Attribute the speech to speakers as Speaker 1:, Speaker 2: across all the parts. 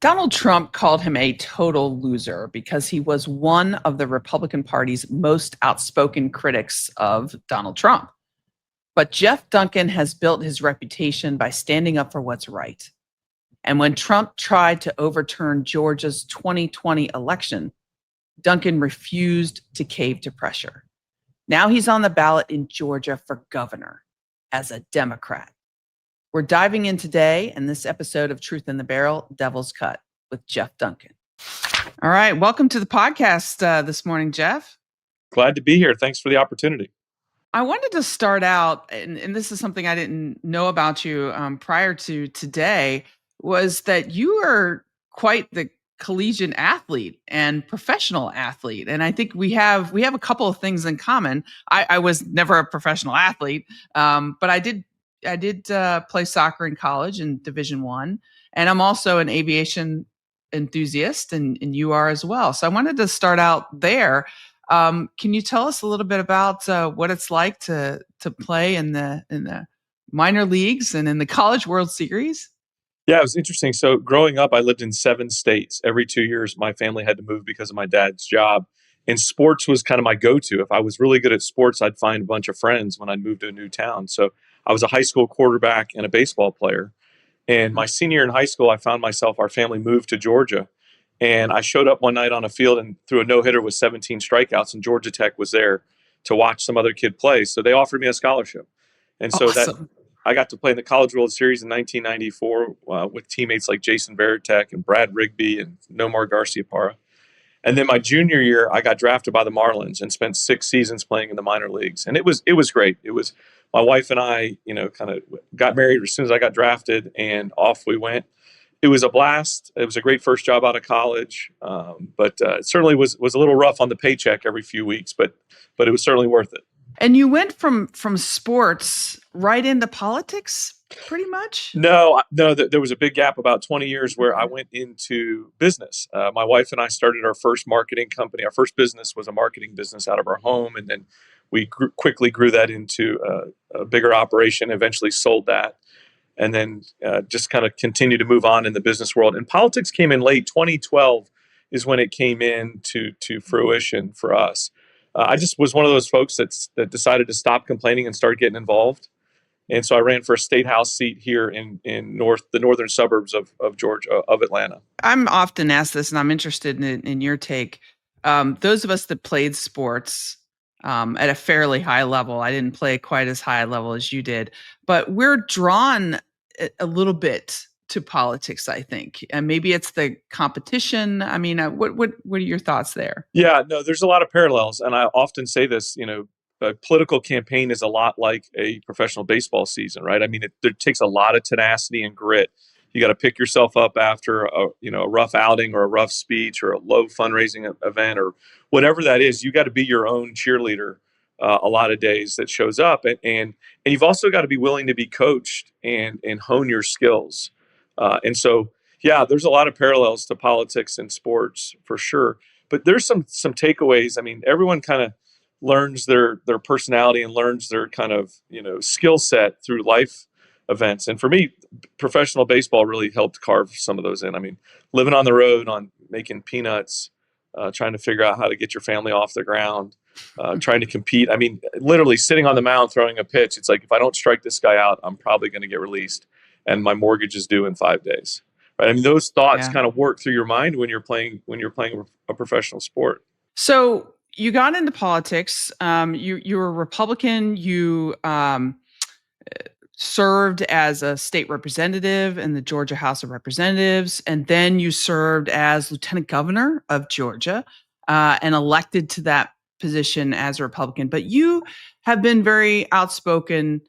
Speaker 1: Donald Trump called him a total loser because he was one of the Republican Party's most outspoken critics of Donald Trump. But Geoff Duncan has built his reputation by standing up for what's right. And when Trump tried to overturn Georgia's 2020 election, Duncan refused to cave to pressure. Now he's on the ballot in Georgia for governor as a Democrat. We're diving in today in this episode of Truth in the Barrel, Devil's Cut with Geoff Duncan. All right. Welcome to the podcast this morning, Geoff.
Speaker 2: Glad to be here. Thanks for the opportunity.
Speaker 1: I wanted to start out, and this is something I didn't know about you prior to today, was that you are quite the collegiate athlete and professional athlete. And I think we have a couple of things in common. I was never a professional athlete, but I did play soccer in college in Division I, and I'm also an aviation enthusiast, and you are as well. So I wanted to start out there. Can you tell us a little bit about what it's like to play in the minor leagues and in the College World Series?
Speaker 2: Yeah, it was interesting. So growing up, I lived in 7 states. Every 2 years, my family had to move because of my dad's job. And sports was kind of my go-to. If I was really good at sports, I'd find a bunch of friends when I'd move to a new town. So I was a high school quarterback and a baseball player. And my senior year in high school, I found myself, our family moved to Georgia. And I showed up one night on a field and threw a no-hitter with 17 strikeouts, and Georgia Tech was there to watch some other kid play. So they offered me a scholarship. And so
Speaker 1: Awesome.
Speaker 2: I got to play in the College World Series in 1994 with teammates like Jason Varitek and Brad Rigby and Nomar Garciaparra. And then my junior year, I got drafted by the Marlins and spent 6 seasons playing in the minor leagues. And it was great. It was my wife and I, kind of got married as soon as I got drafted, and off we went. It was a blast. It was a great first job out of college, but it certainly was a little rough on the paycheck every few weeks, but it was certainly worth it.
Speaker 1: And you went from sports right into politics, pretty much?
Speaker 2: No, there was a big gap, about 20 years, where I went into business. My wife and I started our first marketing company. Our first business was a marketing business out of our home, and then we quickly grew that into a bigger operation, eventually sold that, and then just kind of continued to move on in the business world. And politics came in late 2012 is when it came in to fruition for us. I just was one of those folks that decided to stop complaining and start getting involved. And so I ran for a state house seat here in the northern suburbs of Georgia, of Atlanta.
Speaker 1: I'm often asked this, and I'm interested in your take. Those of us that played sports at a fairly high level, I didn't play quite as high a level as you did, but we're drawn a little bit to politics, I think. And maybe it's the competition. I mean, what are your thoughts there?
Speaker 2: Yeah, no, there's a lot of parallels. And I often say this, a political campaign is a lot like a professional baseball season, right? I mean, it takes a lot of tenacity and grit. You got to pick yourself up after a rough outing or a rough speech or a low fundraising event or whatever that is. You got to be your own cheerleader a lot of days that shows up, and you've also got to be willing to be coached and hone your skills. And so, yeah, there's a lot of parallels to politics and sports for sure. But there's some takeaways. I mean, everyone kind of learns their personality and learns their kind of skill set through life events. And for me, professional baseball really helped carve some of those in. I mean, living on the road, on making peanuts, trying to figure out how to get your family off the ground, trying to compete. I mean, literally sitting on the mound throwing a pitch. It's like, if I don't strike this guy out, I'm probably going to get released, and my mortgage is due in 5 days. Right? I mean, those thoughts kind of work through your mind when you're playing a professional sport.
Speaker 1: So you got into politics. You were a Republican. You served as a state representative in the Georgia House of Representatives, and then you served as lieutenant governor of Georgia and elected to that position as a Republican. But you have been very outspoken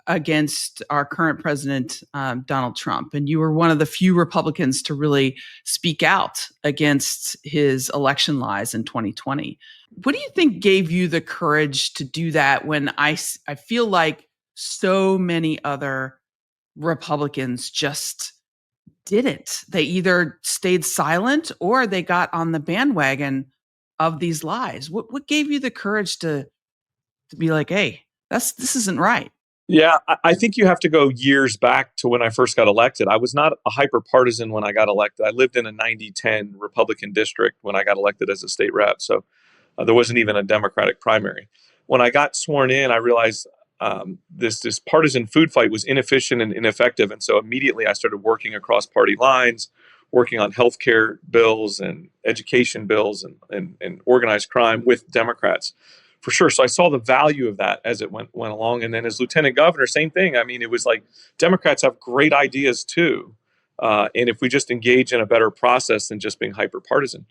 Speaker 1: against our current president, Donald Trump. And you were one of the few Republicans to really speak out against his election lies in 2020. What do you think gave you the courage to do that when I feel like so many other Republicans just didn't? They either stayed silent or they got on the bandwagon of these lies. What gave you the courage to be like, hey, this isn't right?
Speaker 2: Yeah, I think you have to go years back to when I first got elected. I was not a hyper partisan when I got elected. I lived in a 90-10 Republican district when I got elected as a state rep. So there wasn't even a Democratic primary. When I got sworn in, I realized this partisan food fight was inefficient and ineffective, and so immediately I started working across party lines, working on healthcare bills and education bills and organized crime with Democrats, for sure. So I saw the value of that as it went along, and then as lieutenant governor, same thing. I mean, it was like Democrats have great ideas too, and if we just engage in a better process than just being hyper partisan.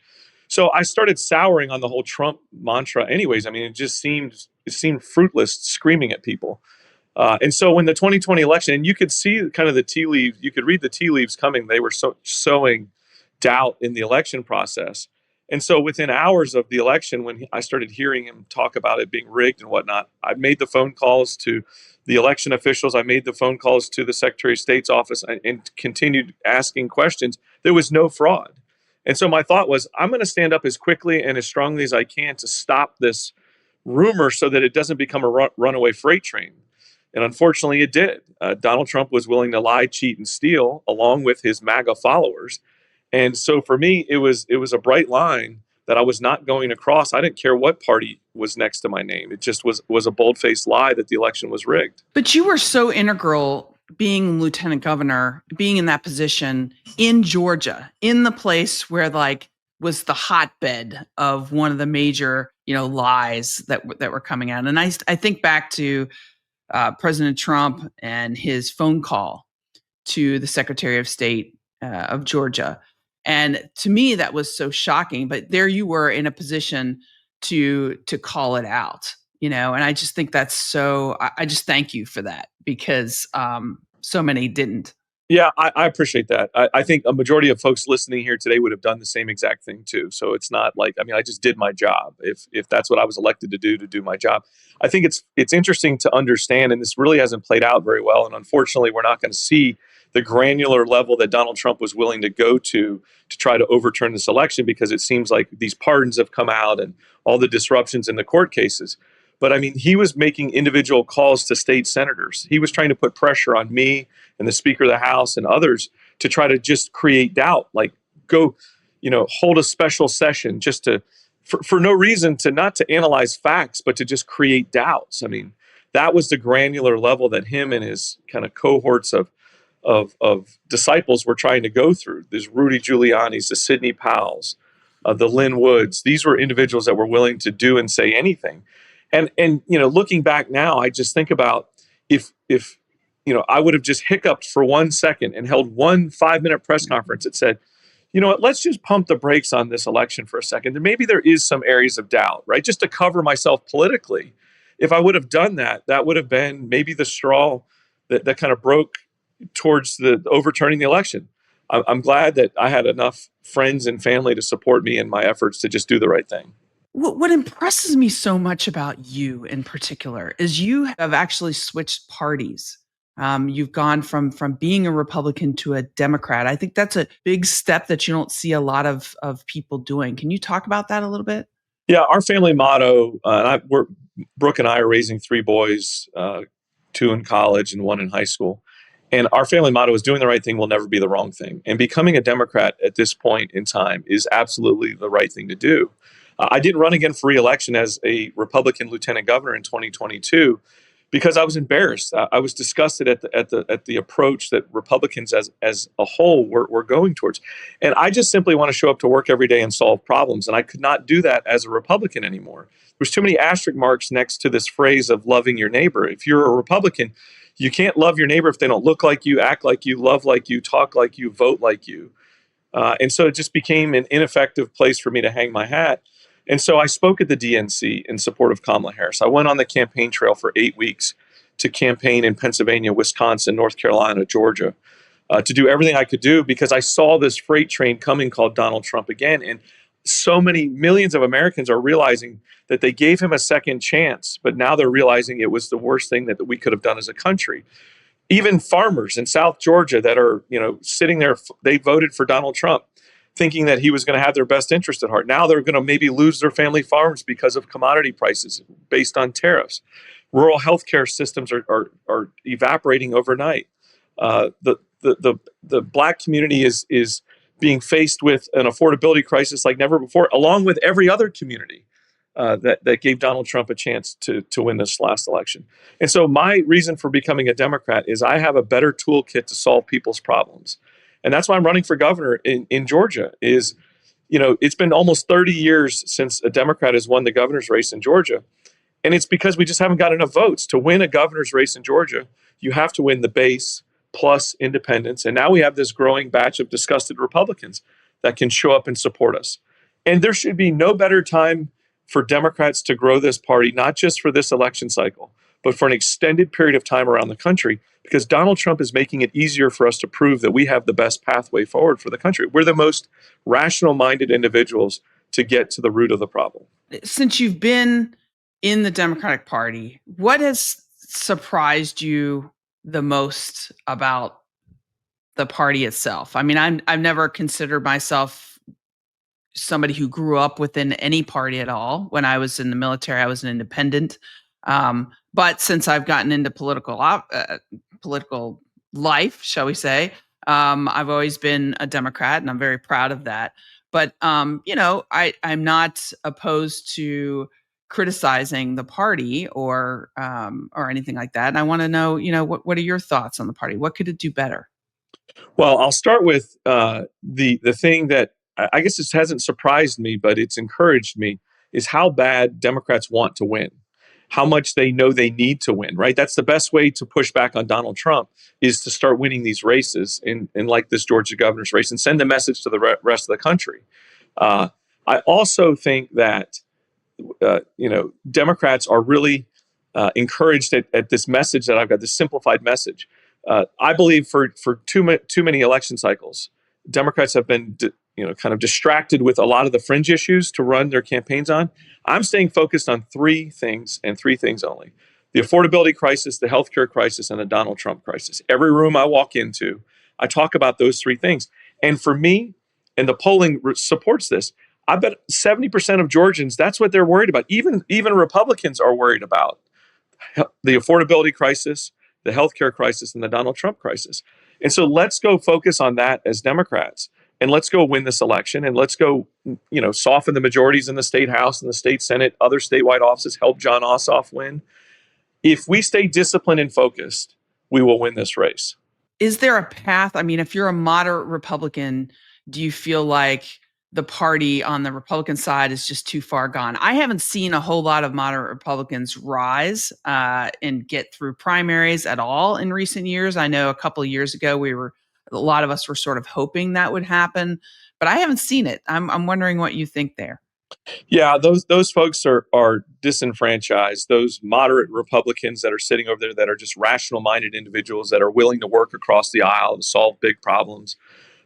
Speaker 2: So I started souring on the whole Trump mantra anyways. I mean, it seemed fruitless screaming at people. And so when the 2020 election, and you could see kind of the tea leaves, you could read the tea leaves coming. They were sowing doubt in the election process. And so within hours of the election, when I started hearing him talk about it being rigged and whatnot, I made the phone calls to the election officials. I made the phone calls to the Secretary of State's office and continued asking questions. There was no fraud. And so my thought was, I'm going to stand up as quickly and as strongly as I can to stop this rumor so that it doesn't become a runaway freight train. And unfortunately, it did. Donald Trump was willing to lie, cheat, and steal along with his MAGA followers. And so for me, it was a bright line that I was not going to cross. I didn't care what party was next to my name. It just was a bold-faced lie that the election was rigged.
Speaker 1: But you were so integral being lieutenant governor, being in that position in Georgia, in the place where like was the hotbed of one of the major, lies that were coming out. And I think back to President Trump and his phone call to the Secretary of State of Georgia. And to me, that was so shocking. But there you were in a position to call it out, and I just think that's so. I just thank you for that because so many didn't.
Speaker 2: Yeah, I appreciate that. I think a majority of folks listening here today would have done the same exact thing too. So it's not like, I mean, I just did my job. If that's what I was elected to do my job. I think it's interesting to understand, and this really hasn't played out very well. And unfortunately, we're not going to see the granular level that Donald Trump was willing to go to try to overturn this election, because it seems like these pardons have come out and all the disruptions in the court cases. But I mean, he was making individual calls to state senators. He was trying to put pressure on me and the Speaker of the House and others to try to just create doubt, like go, hold a special session just for no reason, to not to analyze facts, but to just create doubts. I mean, that was the granular level that him and his kind of cohorts of disciples were trying to go through. There's Rudy Giuliani's, the Sidney Powell's, the Lynn Woods. These were individuals that were willing to do and say anything. And looking back now, I just think about if I would have just hiccuped for 1 second and held one 5-minute press conference that said, you know what, let's just pump the brakes on this election for a second. And maybe there is some areas of doubt, right? Just to cover myself politically. If I would have done that, that would have been maybe the straw that kind of broke towards the overturning the election. I'm glad that I had enough friends and family to support me in my efforts to just do the right thing.
Speaker 1: What impresses me so much about you in particular is you have actually switched parties. You've gone from being a Republican to a Democrat. I think that's a big step that you don't see a lot of people doing. Can you talk about that a little bit?
Speaker 2: Yeah, our family motto, Brooke and I are raising 3 boys, 2 in college and 1 in high school. And our family motto is doing the right thing will never be the wrong thing. And becoming a Democrat at this point in time is absolutely the right thing to do. I didn't run again for reelection as a Republican lieutenant governor in 2022 because I was embarrassed. I was disgusted at the approach that Republicans as a whole were going towards. And I just simply want to show up to work every day and solve problems. And I could not do that as a Republican anymore. There's too many asterisk marks next to this phrase of loving your neighbor. If you're a Republican, you can't love your neighbor if they don't look like you, act like you, love like you, talk like you, vote like you. And so it just became an ineffective place for me to hang my hat. And so I spoke at the DNC in support of Kamala Harris. I went on the campaign trail for 8 weeks to campaign in Pennsylvania, Wisconsin, North Carolina, Georgia, to do everything I could do because I saw this freight train coming called Donald Trump again. And so many millions of Americans are realizing that they gave him a second chance, but now they're realizing it was the worst thing that we could have done as a country. Even farmers in South Georgia that are, sitting there, they voted for Donald Trump thinking that he was going to have their best interest at heart. Now they're going to maybe lose their family farms because of commodity prices based on tariffs. Rural healthcare systems are evaporating overnight. The black community is being faced with an affordability crisis like never before, along with every other community that gave Donald Trump a chance to win this last election. And so my reason for becoming a Democrat is I have a better toolkit to solve people's problems. And that's why I'm running for governor in Georgia. Is, it's been almost 30 years since a Democrat has won the governor's race in Georgia. And it's because we just haven't got enough votes. To win a governor's race in Georgia, you have to win the base plus independents. And now we have this growing batch of disgusted Republicans that can show up and support us. And there should be no better time for Democrats to grow this party, not just for this election cycle, but for an extended period of time around the country, because Donald Trump is making it easier for us to prove that we have the best pathway forward for the country. We're the most rational minded individuals to get to the root of the problem.
Speaker 1: Since you've been in the Democratic Party, what has surprised you the most about the party itself? I mean, I've never considered myself somebody who grew up within any party at all. When I was in the military, I was an independent. But since I've gotten into political life, shall we say, I've always been a Democrat, and I'm very proud of that. But I'm not opposed to criticizing the party or anything like that. And I want to know, what are your thoughts on the party? What could it do better?
Speaker 2: Well, I'll start with the thing that I guess this hasn't surprised me, but it's encouraged me, is how bad Democrats want to win, how much they know they need to win. Right, that's the best way to push back on Donald Trump, is to start winning these races in like this Georgia governor's race, and send a message to the rest of the country. I also think that Democrats are really encouraged at this message that I've got, this simplified message. I believe for too many election cycles, Democrats have been kind of distracted with a lot of the fringe issues to run their campaigns on. I'm staying focused on three things, and three things only: the affordability crisis, the healthcare crisis, and the Donald Trump crisis. Every room I walk into, I talk about those three things. And for me, and the polling supports this, I bet 70% of Georgians, that's what they're worried about. Even Republicans are worried about the affordability crisis, the healthcare crisis, and the Donald Trump crisis. And so let's go focus on that as Democrats, and let's go win this election, and let's go, soften the majorities in the state house and the state senate, other statewide offices, help John Ossoff win. If we stay disciplined and focused, we will win this race.
Speaker 1: Is there a path? I mean, if you're a moderate Republican, do you feel like the party on the Republican side is just too far gone? I haven't seen a whole lot of moderate Republicans rise and get through primaries at all in recent years. I know a couple of years ago, a lot of us were sort of hoping that would happen, but I haven't seen it. I'm wondering what you think there.
Speaker 2: Yeah, those folks are disenfranchised. Those moderate Republicans that are sitting over there, that are just rational minded individuals that are willing to work across the aisle and solve big problems,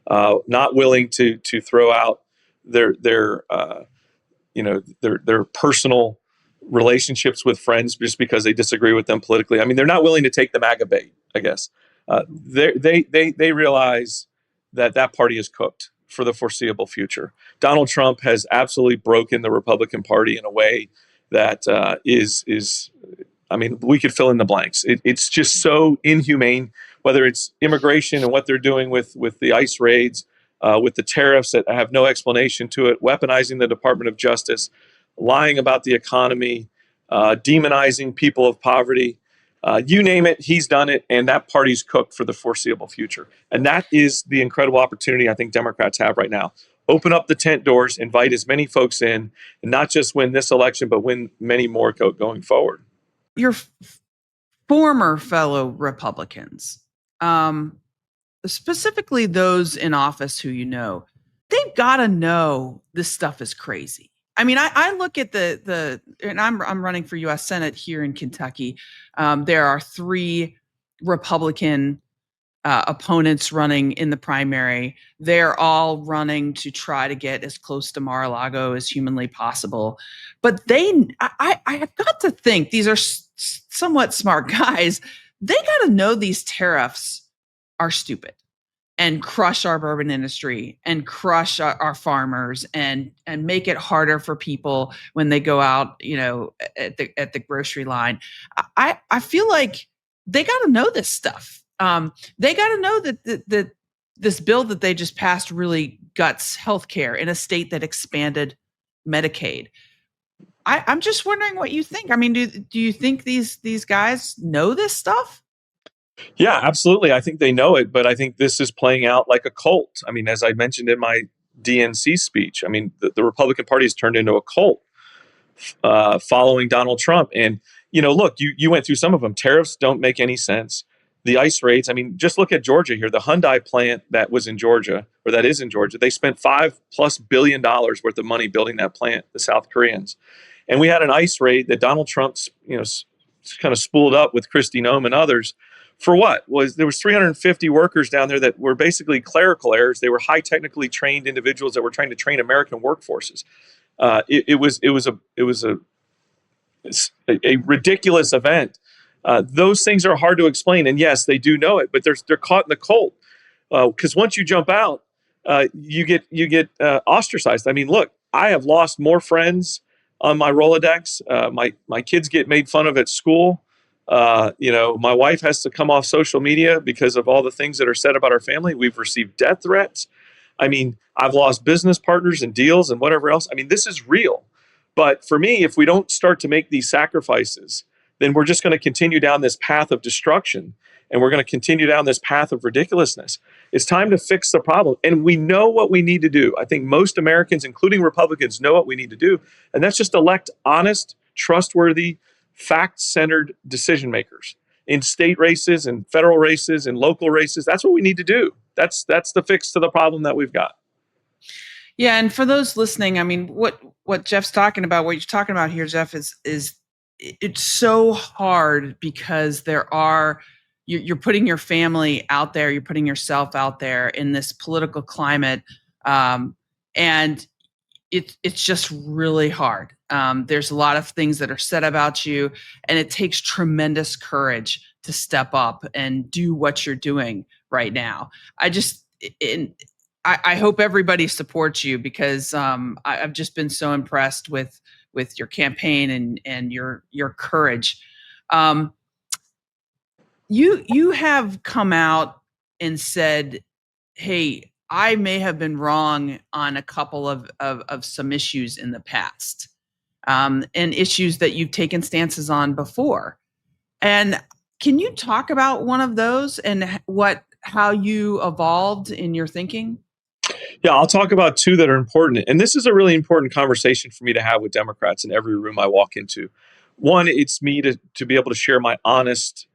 Speaker 2: not willing to throw out their personal relationships with friends just because they disagree with them politically. I mean, they're not willing to take the MAGA bait, I guess. They realize that party is cooked for the foreseeable future. Donald Trump has absolutely broken the Republican Party in a way that is. I mean, we could fill in the blanks. It's just so inhumane. Whether it's immigration and what they're doing with the ICE raids, with the tariffs that have no explanation to it, weaponizing the Department of Justice, lying about the economy, demonizing people of poverty. You name it, he's done it, and that party's cooked for the foreseeable future. And that is the incredible opportunity I think Democrats have right now. Open up the tent doors, invite as many folks in, and not just win this election, but win many more going forward.
Speaker 1: Your former fellow Republicans, specifically those in office who they've got to know this stuff is crazy. I mean, I look at and I'm running for U.S. Senate here in Kentucky. There are three Republican opponents running in the primary. They're all running to try to get as close to Mar-a-Lago as humanly possible. But I have got to think these are somewhat smart guys. They got to know these tariffs are stupid. and crush our bourbon industry and crush our farmers and make it harder for people when they go out, at the grocery line. I feel like they got to know this stuff. They got to know that this bill that they just passed really guts healthcare in a state that expanded Medicaid. I'm just wondering what you think. I mean, do you think these guys know this stuff?
Speaker 2: Yeah, absolutely. I think they know it, but I think this is playing out like a cult. I mean, as I mentioned in my DNC speech, I mean, the Republican Party has turned into a cult following Donald Trump. And, look, you went through some of them. Tariffs don't make any sense. The ICE raids, I mean, just look at Georgia here. The Hyundai plant that was in Georgia, or that is in Georgia, they spent $5+ billion worth of money building that plant, the South Koreans. And we had an ICE raid that Donald Trump's, kind of spooled up with Kristi Noem and others. For what? There was 350 workers down there that were basically clerical errors. They were high technically trained individuals that were trying to train American workforces. It was a ridiculous event. Those things are hard to explain, and yes, they do know it, but they're caught in the cult because once you jump out, you get ostracized. I mean, look, I have lost more friends on my Rolodex. My kids get made fun of at school. My wife has to come off social media because of all the things that are said about our family. We've received death threats. I mean, I've lost business partners and deals and whatever else. I mean, this is real. But for me, if we don't start to make these sacrifices, then we're just going to continue down this path of destruction, and we're going to continue down this path of ridiculousness. It's time to fix the problem. And we know what we need to do. I think most Americans, including Republicans, know what we need to do. And that's just elect honest, trustworthy, fact-centered decision makers in state races and federal races and local races. That's what we need to do. That's the fix to the problem that we've got.
Speaker 1: Yeah, and for those listening, I mean, what Geoff's talking about, what you're talking about here, Geoff, is it's so hard because you're putting your family out there, you're putting yourself out there in this political climate, and it's just really hard. There's a lot of things that are said about you, and it takes tremendous courage to step up and do what you're doing right now. I hope everybody supports you because I've just been so impressed with your campaign and your courage. You have come out and said, "Hey, I may have been wrong on a couple of some issues in the past, and issues that you've taken stances on before." And can you talk about one of those and how you evolved in your thinking?
Speaker 2: Yeah, I'll talk about two that are important. And this is a really important conversation for me to have with Democrats in every room I walk into. One, it's me to be able to share my honest,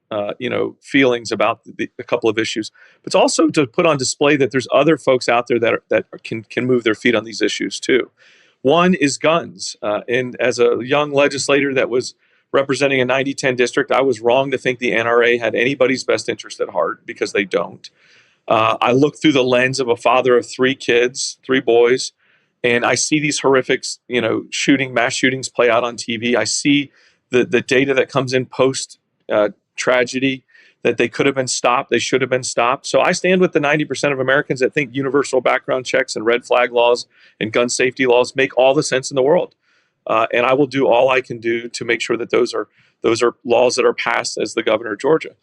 Speaker 2: feelings about a couple of issues, but it's also to put on display that there's other folks out there that can move their feet on these issues too. One is guns. And as a young legislator that was representing a 90-10 district, I was wrong to think the NRA had anybody's best interest at heart because they don't. I look through the lens of a father of 3 kids, 3 boys, and I see these horrific, mass shootings play out on TV. I see the data that comes in post tragedy that they could have been stopped, they should have been stopped. So I stand with the 90% of Americans that think universal background checks and red flag laws and gun safety laws make all the sense in the world. And I will do all I can do to make sure that those are laws that are passed as the governor of Georgia.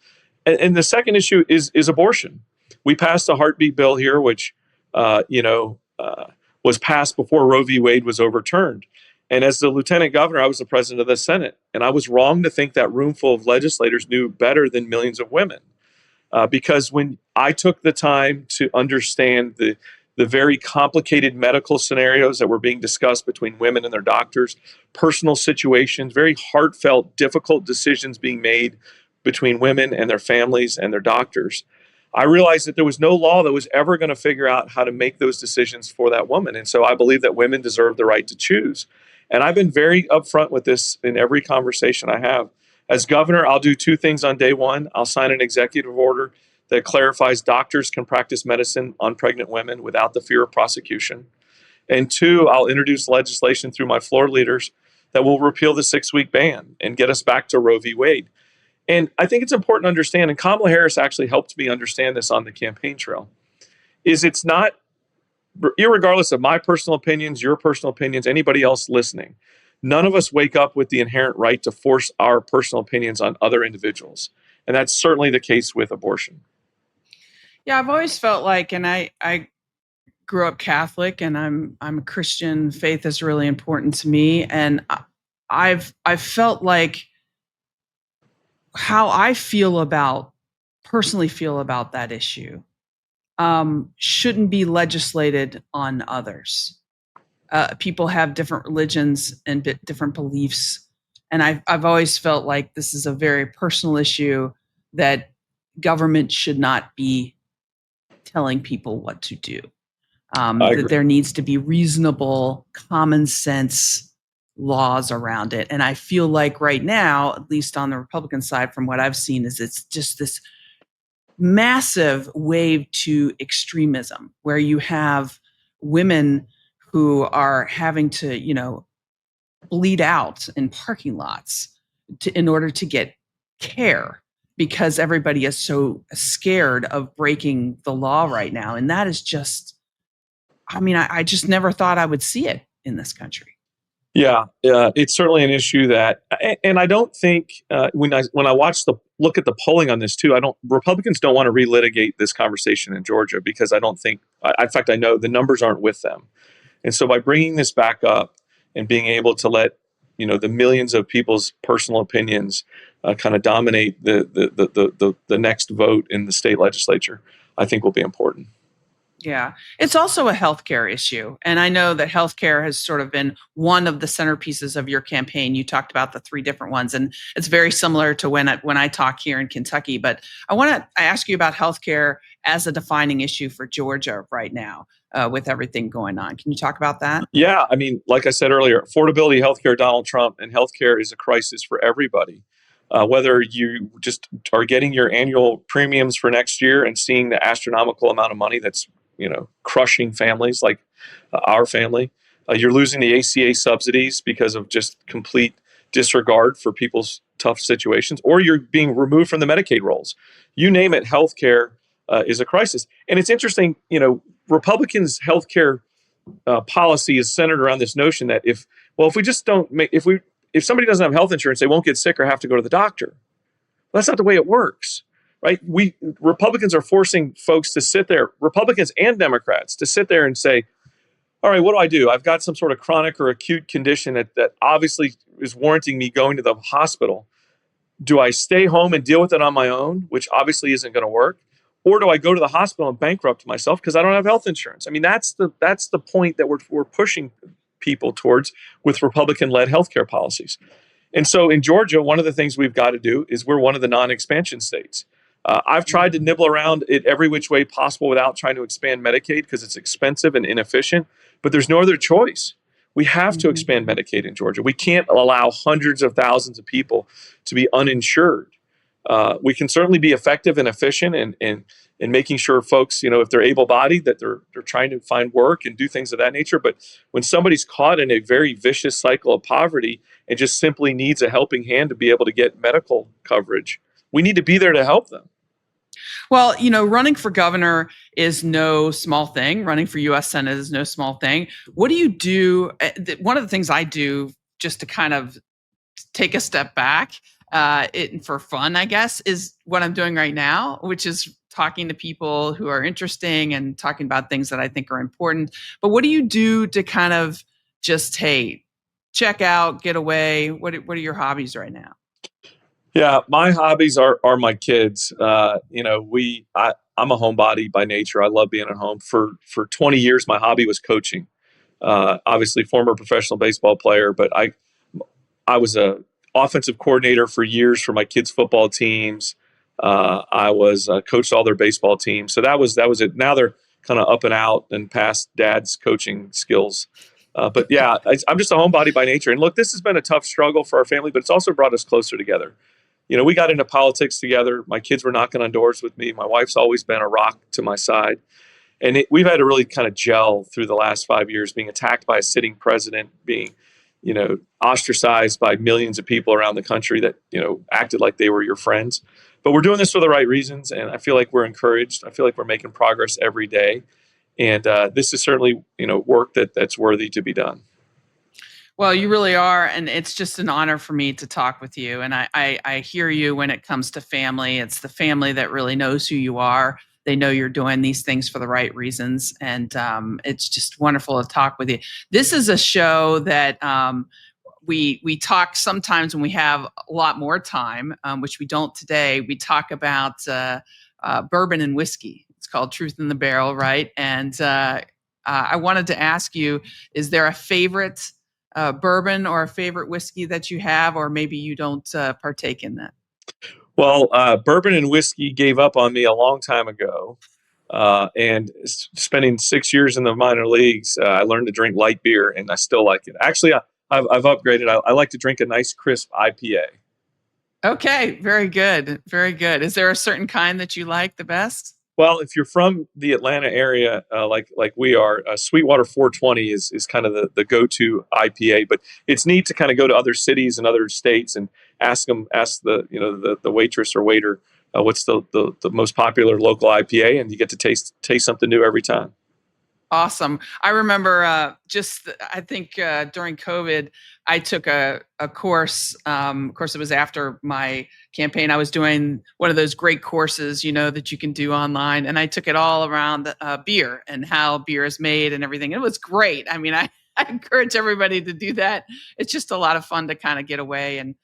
Speaker 2: And the second issue is abortion. We passed a heartbeat bill here, which was passed before Roe v. Wade was overturned. And as the lieutenant governor, I was the president of the Senate, and I was wrong to think that room full of legislators knew better than millions of women, because when I took the time to understand the very complicated medical scenarios that were being discussed between women and their doctors, personal situations, very heartfelt, difficult decisions being made between women and their families and their doctors, I realized that there was no law that was ever going to figure out how to make those decisions for that woman. And so I believe that women deserve the right to choose. And I've been very upfront with this in every conversation I have. As governor, I'll do 2 things on day one. I'll sign an executive order that clarifies doctors can practice medicine on pregnant women without the fear of prosecution. And 2, I'll introduce legislation through my floor leaders that will repeal the 6-week ban and get us back to Roe v. Wade. And I think it's important to understand, and Kamala Harris actually helped me understand this on the campaign trail. is it's not, irregardless of my personal opinions, your personal opinions, anybody else listening, none of us wake up with the inherent right to force our personal opinions on other individuals. And that's certainly the case with abortion.
Speaker 1: Yeah, I've always felt like, and I grew up Catholic, and I'm a Christian. Faith is really important to me, and I've felt like how I personally feel about that issue shouldn't be legislated on others. People have different religions and different beliefs, and I've always felt like this is a very personal issue that government should not be telling people what to do.
Speaker 2: I
Speaker 1: That
Speaker 2: agree.
Speaker 1: there needs to be reasonable, common sense laws around it. And I feel like right now, at least on the Republican side, from what I've seen, is it's just this massive wave to extremism where you have women who are having to, bleed out in parking lots in order to get care because everybody is so scared of breaking the law right now. And that is just, I just never thought I would see it in this country.
Speaker 2: Yeah, it's certainly an issue that, and I don't think when I look at the polling on this too, I don't Republicans don't want to relitigate this conversation in Georgia because I don't think, in fact, I know the numbers aren't with them, and so by bringing this back up and being able to let the millions of people's personal opinions kind of dominate the next vote in the state legislature, I think will be important.
Speaker 1: Yeah. It's also a healthcare issue. And I know that healthcare has sort of been one of the centerpieces of your campaign. You talked about the three different ones, and it's very similar to when I talk here in Kentucky. But I ask you about healthcare as a defining issue for Georgia right now, with everything going on. Can you talk about that?
Speaker 2: Yeah, I mean, like I said earlier, affordability, healthcare, Donald Trump, and healthcare is a crisis for everybody. Whether you just are getting your annual premiums for next year and seeing the astronomical amount of money that's crushing families like our family, you're losing the ACA subsidies because of just complete disregard for people's tough situations, or you're being removed from the Medicaid rolls. You name it, healthcare is a crisis. And it's interesting, Republicans' healthcare policy is centered around this notion that if we just don't make if somebody doesn't have health insurance, they won't get sick or have to go to the doctor. Well, that's not the way it works, right? Republicans are forcing folks to sit there, Republicans and Democrats, to sit there and say, all right, what do I do? I've got some sort of chronic or acute condition that obviously is warranting me going to the hospital. Do I stay home and deal with it on my own, which obviously isn't going to work? Or do I go to the hospital and bankrupt myself because I don't have health insurance? I mean, that's the point that we're pushing people towards with Republican-led healthcare policies. And so in Georgia, one of the things we've got to do is we're one of the non-expansion states. I've tried to nibble around it every which way possible without trying to expand Medicaid because it's expensive and inefficient, but there's no other choice. We have to expand Medicaid in Georgia. We can't allow hundreds of thousands of people to be uninsured. We can certainly be effective and efficient in making sure folks, if they're able-bodied, that they're trying to find work and do things of that nature. But when somebody's caught in a very vicious cycle of poverty and just simply needs a helping hand to be able to get medical coverage, we need to be there to help them.
Speaker 1: Well, running for governor is no small thing. Running for U.S. Senate is no small thing. What do you do? One of the things I do just to kind of take a step back, for fun, I guess, is what I'm doing right now, which is talking to people who are interesting and talking about things that I think are important. But what do you do to kind of just, hey, check out, get away? What are your hobbies right now?
Speaker 2: Yeah, my hobbies are my kids. I'm a homebody by nature. I love being at home. For 20 years, my hobby was coaching. Obviously, former professional baseball player, but I was a offensive coordinator for years for my kids' football teams. I was coached all their baseball teams. So that was it. Now they're kind of up and out and past dad's coaching skills. But yeah, I'm just a homebody by nature. And look, this has been a tough struggle for our family, but it's also brought us closer together. We got into politics together. My kids were knocking on doors with me. My wife's always been a rock to my side. And we've had to really kind of gel through the last 5 years, being attacked by a sitting president, being ostracized by millions of people around the country that acted like they were your friends. But we're doing this for the right reasons, and I feel like we're encouraged. I feel like we're making progress every day, and this is certainly work that's worthy to be done.
Speaker 1: Well, you really are, and it's just an honor for me to talk with you. And I hear you when it comes to family. It's the family that really knows who you are. They know you're doing these things for the right reasons, and it's just wonderful to talk with you. This is a show that we talk sometimes when we have a lot more time, which we don't today. We talk about bourbon and whiskey. It's called Truth in the Barrel, right? And I wanted to ask you: is there a favorite bourbon or a favorite whiskey that you have, or maybe you don't partake in that?
Speaker 2: Well, bourbon and whiskey gave up on me a long time ago. And spending 6 years in the minor leagues, I learned to drink light beer, and I still like it. Actually, I've upgraded. I like to drink a nice, crisp IPA.
Speaker 1: Okay, very good, very good. Is there a certain kind that you like the best?
Speaker 2: Well, if you're from the Atlanta area, like we are, Sweetwater 420 is kind of the go-to IPA. But it's neat to kind of go to other cities and other states and ask the waitress or waiter what's the most popular local IPA, and you get to taste something new every time.
Speaker 1: Awesome. I remember I think during COVID, I took a course. Of course, it was after my campaign. I was doing one of those great courses, that you can do online. And I took it all around beer and how beer is made and everything. It was great. I mean, I encourage everybody to do that. It's just a lot of fun to kind of get away and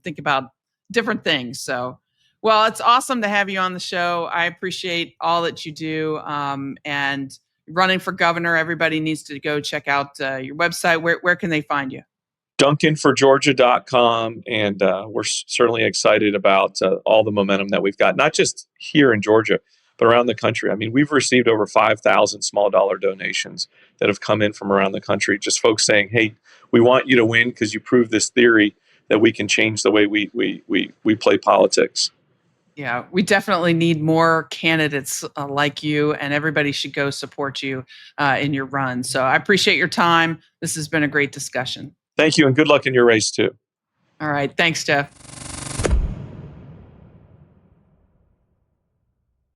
Speaker 1: think about different things. So, well, it's awesome to have you on the show. I appreciate all that you do. And running for governor, everybody needs to go check out your website. Where can they find you?
Speaker 2: DuncanForGeorgia.com, and we're certainly excited about all the momentum that we've got, not just here in Georgia, but around the country. I mean, we've received over 5,000 small dollar donations that have come in from around the country. Just folks saying, "Hey, we want you to win because you proved this theory that we can change the way we play politics."
Speaker 1: Yeah, we definitely need more candidates like you, and everybody should go support you in your run. So I appreciate your time. This has been a great discussion.
Speaker 2: Thank you, and good luck in your race too.
Speaker 1: All right. Thanks, Geoff.